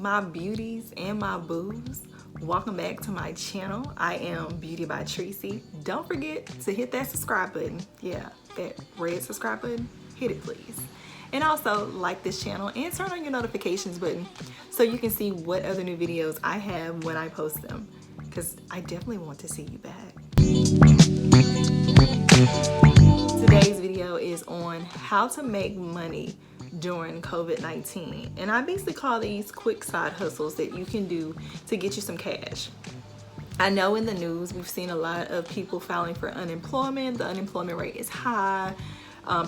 my beauties and my boos, welcome back to my channel. I am Beauty by Tracy. Don't forget to hit that subscribe button. Yeah, that red subscribe button, hit it please. And also like this channel and turn on your notifications button so you can see what other new videos I have when I post them, because I definitely want to see you back. Today's video is on how to make money during COVID-19, and I basically call these quick side hustles that you can do to get you some cash. I know in the news we've seen a lot of people filing for unemployment. The unemployment rate is high.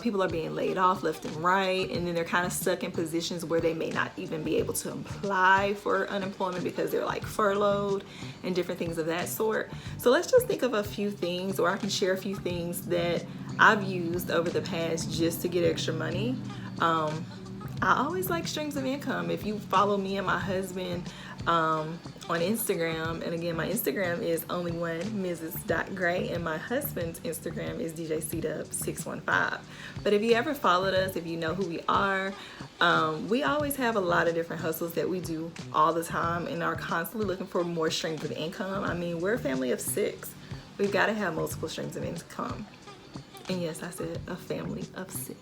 People are being laid off left and right, and then they're kind of stuck in positions where they may not even be able to apply for unemployment because they're like furloughed and different things of that sort. So let's just think of a few things, or I can share a few things that I've used over the past just to get extra money. I always like streams of income. If you follow me and my husband on Instagram, and again, my Instagram is only one Mrs.Gray, and my husband's Instagram is DJCDub615. But if you ever followed us, if you know who we are, we always have a lot of different hustles that we do all the time and are constantly looking for more streams of income. I mean, we're a family of 6. We've got to have multiple streams of income. And yes, I said a family of 6.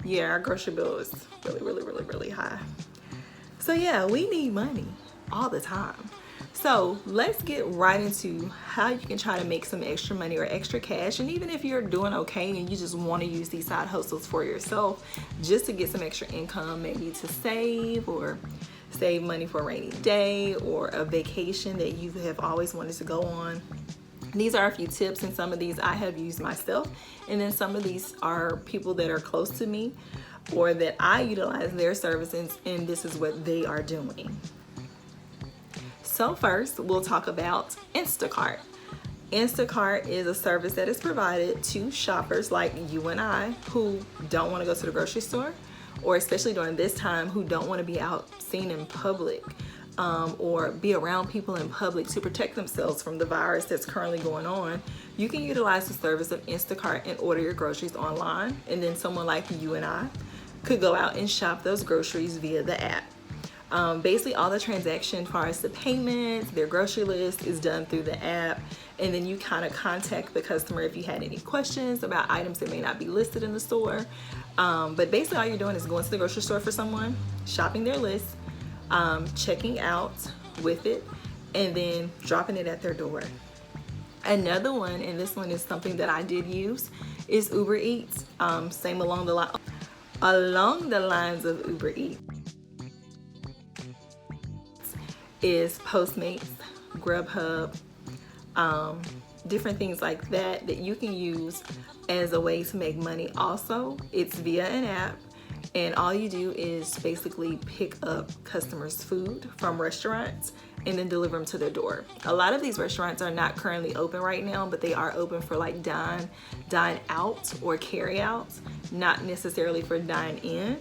Yeah, our grocery bill is really high. So yeah, we need money all the time. So let's get right into how you can try to make some extra money or extra cash. And even if you're doing okay and you just want to use these side hustles for yourself just to get some extra income, maybe to save or save money for a rainy day or a vacation that you have always wanted to go on. These are a few tips, and some of these I have used myself, and then some of these are people that are close to me or that I utilize their services, and this is what they are doing. So first, we'll talk about Instacart. Instacart is a service that is provided to shoppers like you and I who don't want to go to the grocery store, or especially during this time, who don't want to be out seen in public. Or be around people in public to protect themselves from the virus that's currently going on. You can utilize the service of Instacart and order your groceries online, and then someone like you and I could go out and shop those groceries via the app. Basically all the transaction as far as the payments, their grocery list is done through the app, and then you kind of contact the customer if you had any questions about items that may not be listed in the store. But basically all you're doing is going to the grocery store for someone, shopping their list, checking out with it, and then dropping it at their door. Another one, and this one is something that I did use, is Uber Eats. Same along the lines of Uber Eats is Postmates, Grubhub, different things like that you can use as a way to make money. Also, it's via an app, and all you do is basically pick up customers' food from restaurants and then deliver them to their door. A lot of these restaurants are not currently open right now, but they are open for like dine out or carry out, not necessarily for dine in.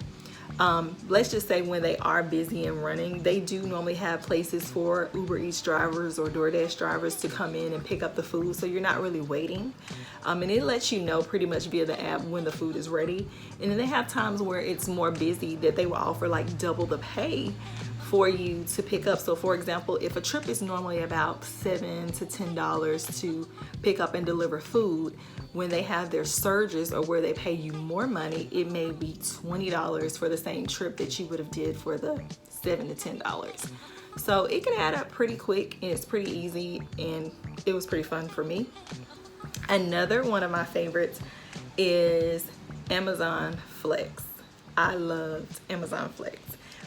Let's just say when they are busy and running, they do normally have places for Uber Eats drivers or DoorDash drivers to come in and pick up the food, so you're not really waiting. And it lets you know pretty much via the app when the food is ready. And then they have times where it's more busy that they will offer like double the pay for you to pick up. So for example, if a trip is normally about $7 to $10 to pick up and deliver food, when they have their surges or where they pay you more money, it may be $20 for the same trip that you would have did for the $7 to $10. So it can add up pretty quick, and it's pretty easy, and it was pretty fun for me. Another one of my favorites is Amazon Flex. I loved Amazon Flex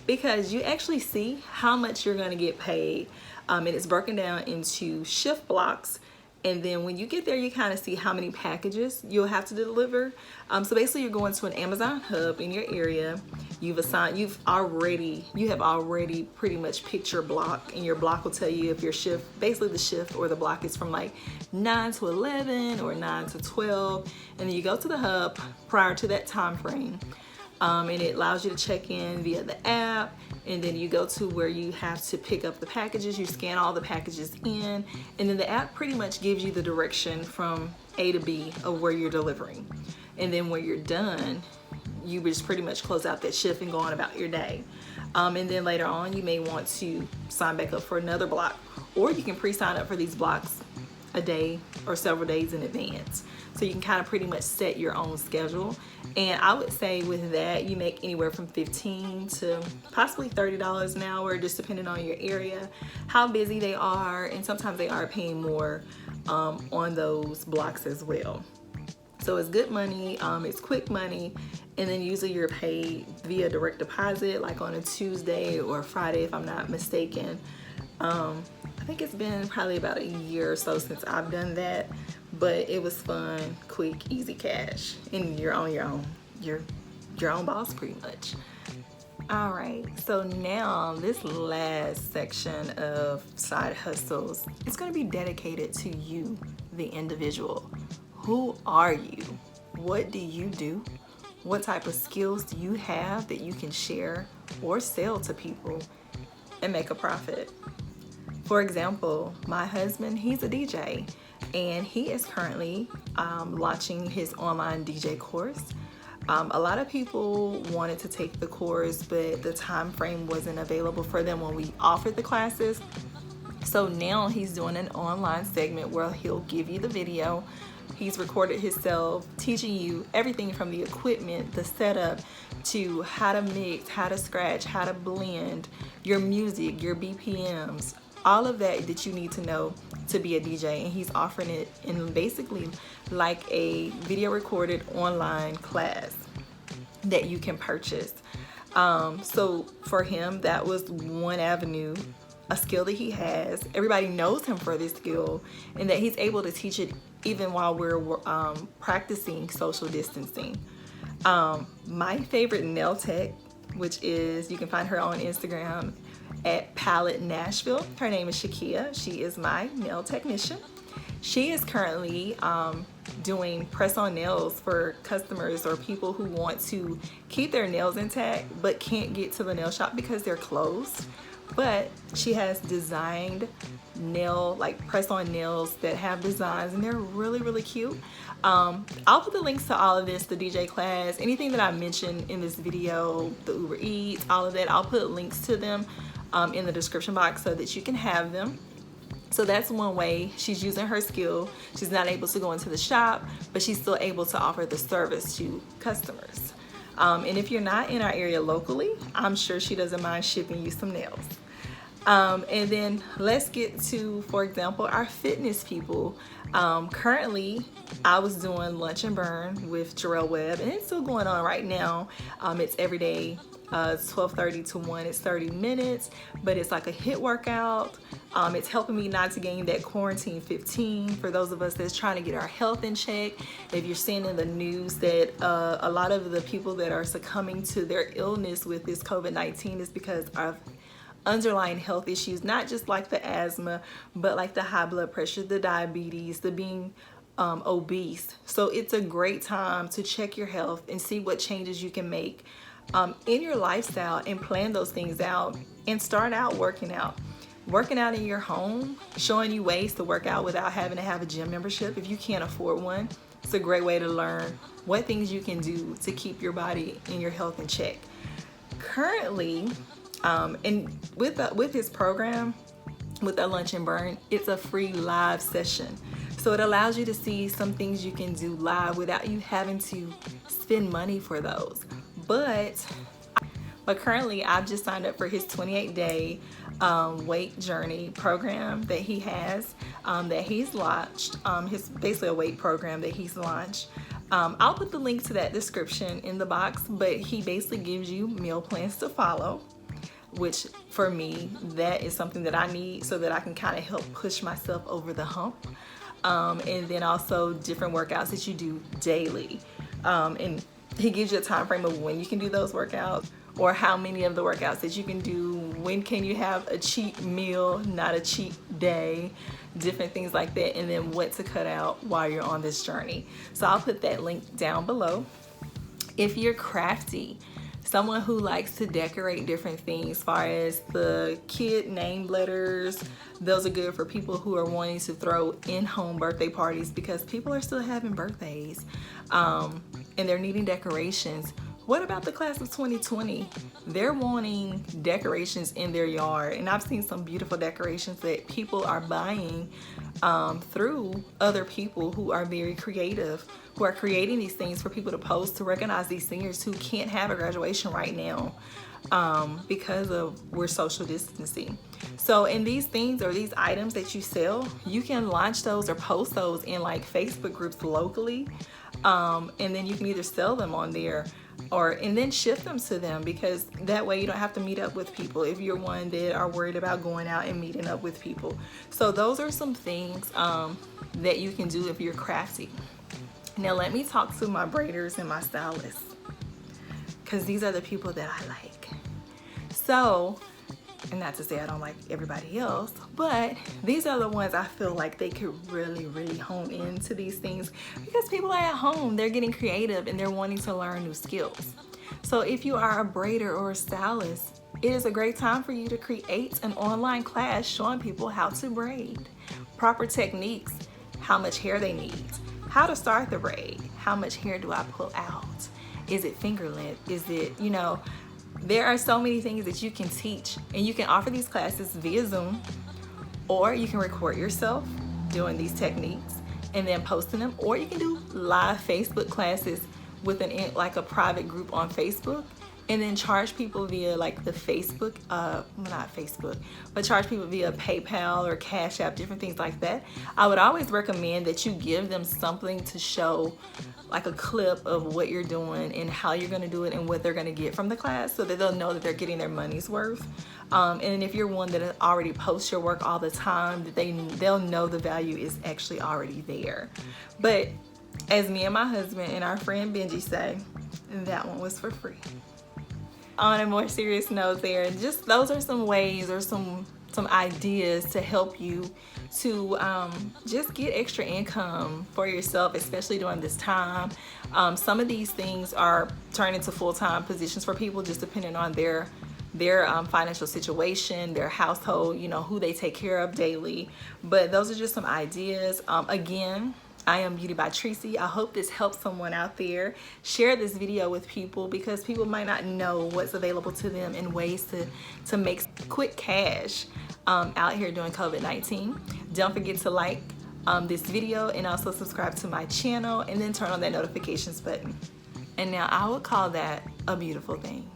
because you actually see how much you're going to get paid, and it's broken down into shift blocks. And then when you get there, you kind of see how many packages you'll have to deliver. So basically you're going to an Amazon hub in your area. You have already pretty much picked your block, and your block will tell you if your shift, basically the shift or the block is from like 9 to 11 or 9 to 12. And then you go to the hub prior to that time frame. And it allows you to check in via the app, and then you go to where you have to pick up the packages. You scan all the packages in, and then the app pretty much gives you the direction from A to B of where you're delivering. And then when you're done, you just pretty much close out that shift and go on about your day. And then later on, you may want to sign back up for another block, or you can pre-sign up for these blocks a day or several days in advance. So you can kind of pretty much set your own schedule. And I would say with that, you make anywhere from $15 to possibly $30 an hour, just depending on your area, how busy they are, and sometimes they are paying more on those blocks as well. So it's good money, it's quick money, and then usually you're paid via direct deposit, like on a Tuesday or Friday, if I'm not mistaken. I think it's been probably about a year or so since I've done that, but it was fun, quick, easy cash, and you're on your own boss pretty much. All right, so now this last section of side hustles, it's going to be dedicated to you, the individual. Who are you? What do you do? What type of skills do you have that you can share or sell to people and make a profit? For example, my husband, he's a DJ, and he is currently launching his online DJ course. A lot of people wanted to take the course, but the time frame wasn't available for them when we offered the classes. So now he's doing an online segment where he'll give you the video. He's recorded himself teaching you everything from the equipment, the setup, to how to mix, how to scratch, how to blend your music, your BPMs, all of that you need to know to be a DJ. And he's offering it in basically like a video recorded online class that you can purchase. So for him, that was one avenue, a skill that he has. Everybody knows him for this skill, and that he's able to teach it even while we're practicing social distancing. My favorite nail tech, which is, you can find her on Instagram at Palette Nashville. Her name is Shakia. She is my nail technician. She is currently doing press-on nails for customers or people who want to keep their nails intact but can't get to the nail shop because they're closed. But she has designed like press-on nails that have designs, and they're really, really cute. I'll put the links to all of this, the DJ class, anything that I mentioned in this video, the Uber Eats, all of that. I'll put links to them in the description box so that you can have them. So that's one way she's using her skill. She's not able to go into the shop, but she's still able to offer the service to customers. And if you're not in our area locally, I'm sure she doesn't mind shipping you some nails. And then let's get to, for example, our fitness people. Currently, I was doing Lunch and Burn with Jarrell Webb, and it's still going on right now. It's every day. It's 12:30 to 1. It's 30 minutes, but it's like a HIIT workout. It's helping me not to gain that quarantine 15 for those of us that's trying to get our health in check. If you're seeing in the news that a lot of the people that are succumbing to their illness with this COVID-19 is because of underlying health issues, not just like the asthma, but like the high blood pressure, the diabetes, the being obese. So it's a great time to check your health and see what changes you can make in your lifestyle, and plan those things out, and start out working out in your home, showing you ways to work out without having to have a gym membership. If you can't afford one, it's a great way to learn what things you can do to keep your body and your health in check. Currently, and with this program, with the Lunch and Burn, it's a free live session. So it allows you to see some things you can do live without you having to spend money for those. But currently, I've just signed up for his 28-day weight journey program that he has, that he's launched. His basically a weight program that he's launched. I'll put the link to that description in the box, but he basically gives you meal plans to follow, which for me, that is something that I need so that I can kind of help push myself over the hump. And then also different workouts that you do daily. And he gives you a time frame of when you can do those workouts, or how many of the workouts that you can do, when can you have a cheat meal, not a cheat day, different things like that, and then what to cut out while you're on this journey. So I'll put that link down below. If you're crafty, someone who likes to decorate different things, as far as the kid name letters, those are good for people who are wanting to throw in-home birthday parties, because people are still having birthdays and they're needing decorations. What about the class of 2020? They're wanting decorations in their yard, and I've seen some beautiful decorations that people are buying through other people who are very creative, who are creating these things for people to post to recognize these seniors who can't have a graduation right now because of we're social distancing. So in these things or these items that you sell, you can launch those or post those in like Facebook groups locally, and then you can either sell them on there and then ship them to them, because that way you don't have to meet up with people if you're one that are worried about going out and meeting up with people. So those are some things that you can do if you're crafty. Now let me talk to my braiders and my stylists, because these are the people that I like. So, and not to say I don't like everybody else, but these are the ones I feel like they could really hone into these things, because people are at home, they're getting creative and they're wanting to learn new skills. So if you are a braider or a stylist, it is a great time for you to create an online class showing people how to braid, proper techniques, how much hair they need, how to start the braid, how much hair do I pull out, is it finger length, is it, you know, there are so many things that you can teach, and you can offer these classes via Zoom, or you can record yourself doing these techniques and then posting them, or you can do live Facebook classes with like a private group on Facebook, and then charge people via like the Facebook, not Facebook, but charge people via PayPal or Cash App, different things like that. I would always recommend that you give them something to show, like a clip of what you're doing and how you're going to do it and what they're going to get from the class, so that they'll know that they're getting their money's worth. And if you're one that already posts your work all the time, that they'll know the value is actually already there. But as me and my husband and our friend Benji say, that one was for free. On a more serious note there, just those are some ways or some ideas to help you to just get extra income for yourself, especially during this time. Some of these things are turning into full-time positions for people, just depending on their financial situation, their household, you know, who they take care of daily. But those are just some ideas. Again, I am Beauty by Tracy. I hope this helps someone out there. Share this video with people, because people might not know what's available to them in ways to make quick cash out here during COVID-19. Don't forget to like this video and also subscribe to my channel, and then turn on that notifications button. And now I would call that a beautiful thing.